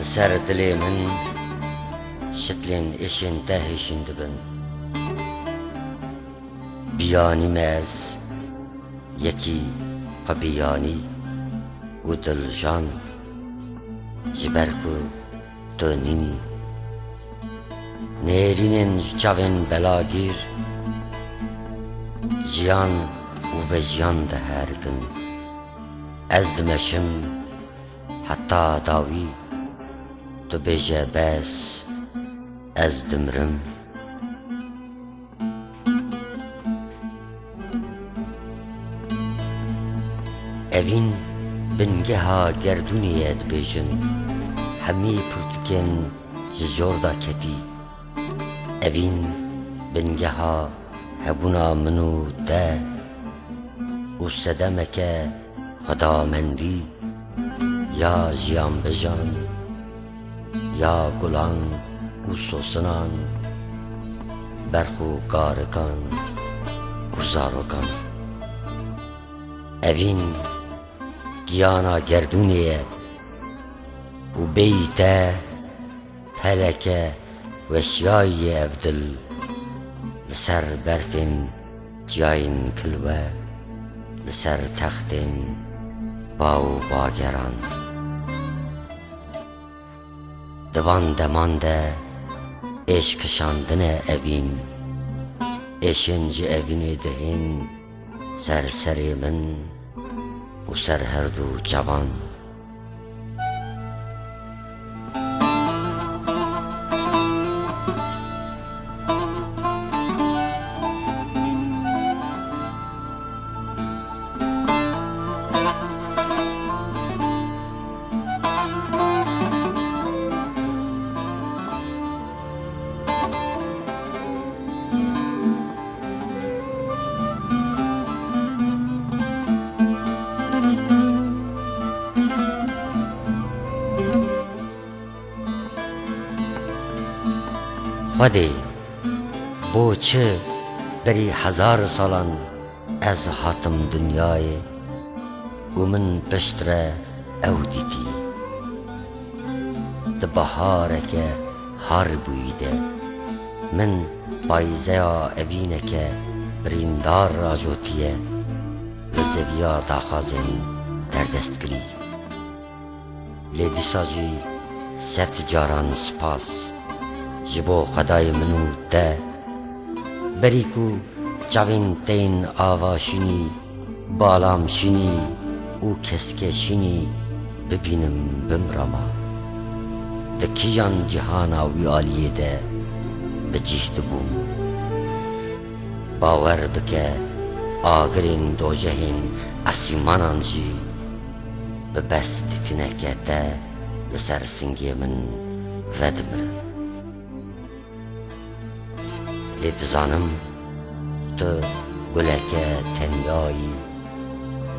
لسر دلي من شتلين إشين تهيشين دبن بياني ماز يكي قبياني ودل جان جبركو دونيني نيرينين جاوين بلاغير جيان وفجيان ده هرگن از دمشم حتى داوي تو بيجا بس از دمرم اوين بنگها گردوني اد بيجن همي پرتكن جوردا كتي اوين بنگها هبونا منو ده وسدمك خدا مندي يا جيان بجان يا گلان و سوسنان برخو کارکان و زاروکان اوین گیانا گردونیه و بیته پلکه و شیای افدل لسر برفین جاین کلوه لسر تختین باو باگران دوان دمانده عشق کشاندن اوین اشنج اوین دهین سر سر من و سر هر دو جوان خودی بو چه بری 1000 سالان از هاتم دنیای و من پشتره او دیتی ده بهاره که هار بویده من بایزه اوینه که بریندار را جوتیه و زویا داخازن در دستگری لیدی ساجی ست جاران سپاس جبو خدای منو ده بریکو جوین تین آواشینی بالام شینی و کسکه شینی ببینم بمرما ده کیان جهانا وی آلیه ده بجیشت بوم باور بکه آگرین دو جهین اسیمانان جی ببست تینکه ده لسر سنگی من ودمرن لتزانم تو گلک تنیایی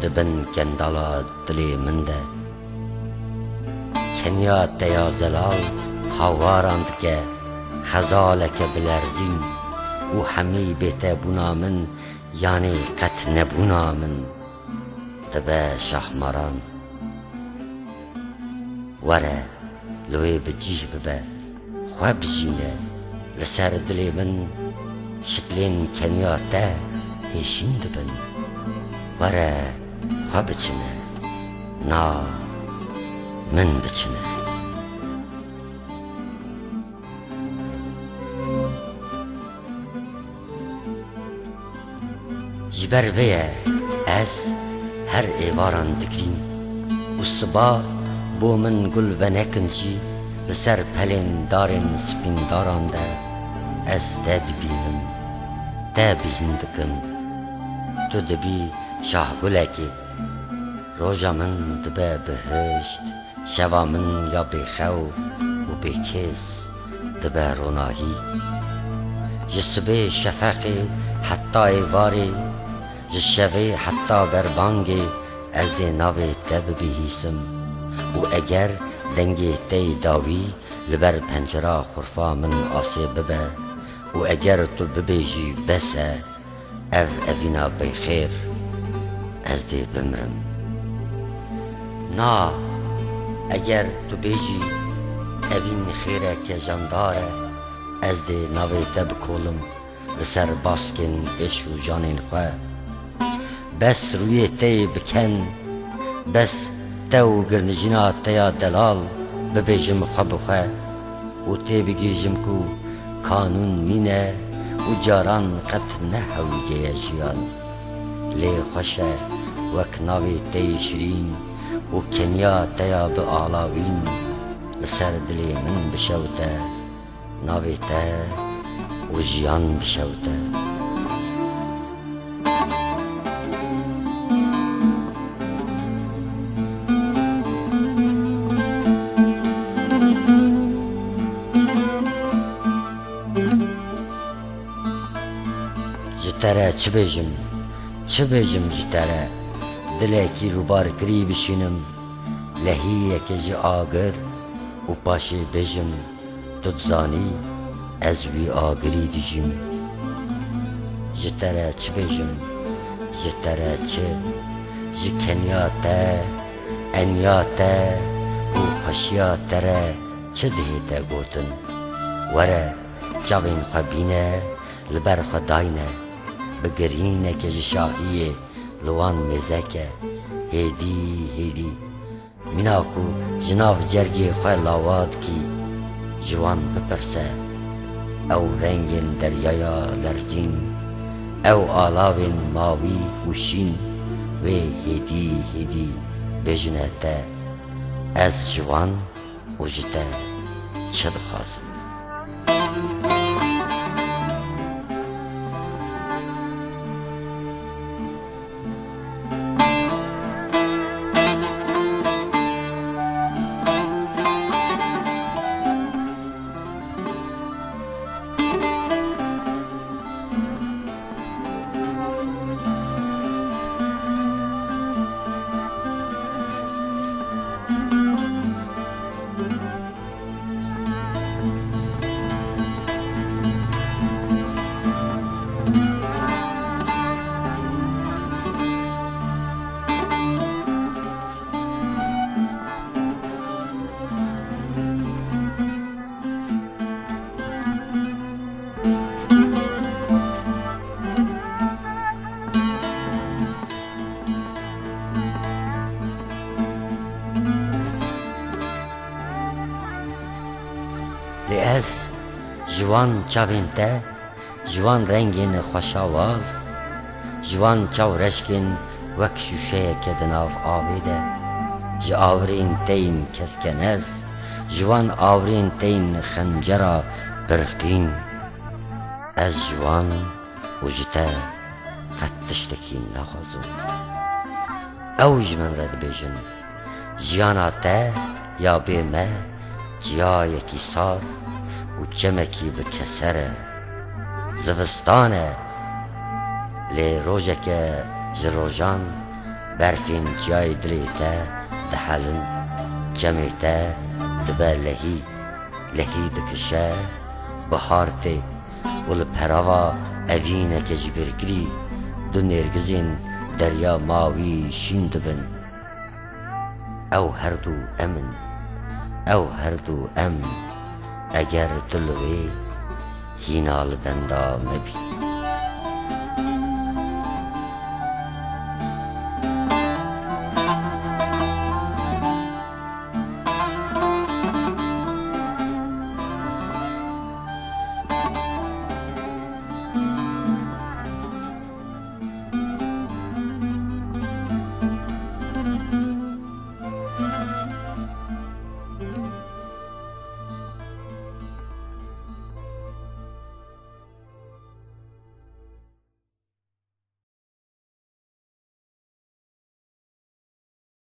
دبن کندالا دلی من ده کنیا تیا زلال هاواراند که خزالک بلرزین و همی بیت بونا من یعنی قط نبونا من دبه شهمران وره لوی بجیه ببه خواه بجینه لسر دلی من شتلين كنياتا هشين دبن ورا خبچنه نا من بچنه جبر بيه از هر ایواران دگرین و صبا بو من گل و نکنجی لسر پلین دارن سپین داران ده از ده دبینم ده بهندکم تو دبی شاه گلکی روژا من دبه بهشت شوا من یا بخو و بکس دبه روناهی جسبه شفقی حتی ایواری جشوه حتی بربانگی از ده ناوی تب بهیسم و اگر دنگی تی داوی لبر پنجره خرفا من آسه ببه و اگر تو ببیجی بسه اوینا بخیر از دی بمرم نا اگر تو بیجی اوین خیره که جانداره از ده نوی تب کولم لسر باسکن عشق و جانین خواه بس روی تی بکن بس تو گرنجینا تیا دلال ببیجم خواب خواه و تی بگیجم کو کانون مینه و جاران قط نهویگه جیان لی خوشه وک ناوی تی شرین و کنیا تیا به آلاوین لسر دلی من بشوته ناوی ته و جیان بشوته جتره چه بیجم جتره دله کی رو بار کری بشینم لحیه که جی آگر و پاشی بیجم دودزانی از وی آگری دیجیم جتره چه بیجم جتره چه جی کنیاته انیاته و خشیاته چه دهیده گوتن وره جاوین خبینه لبر خداینه بگرینه که جی شاهیه لوان مزکه هیدی مناکو جناف جرگی خواه لاواد کی جوان بپرسه او رنگین دریایا لرزین او آلاوین ماوی وشین و هیدی بجنته از جوان و جته چه دخوازم از جوان چاوین ته جوان رنگین خوش آواز جوان چاو رشکین وک شوشه که دناف آویده جی آورین تین کسکنز جوان آورین تین خنجرا برختین از جوان وجته قد تشتکی نخوازم اوج من رد بیجن جیانا ته یا بیمه جیا یکی سار و جمکی بکسره زوستانه لی روژه که جروجان برفین جای دلیته دهلن جمیته دبه لهی دکشه بحارته ول پراوا اوینه که جبرگری دو نرگزین دریا ماوی شین دبن او هر دو امن اگر دلوی هینال بندا مبی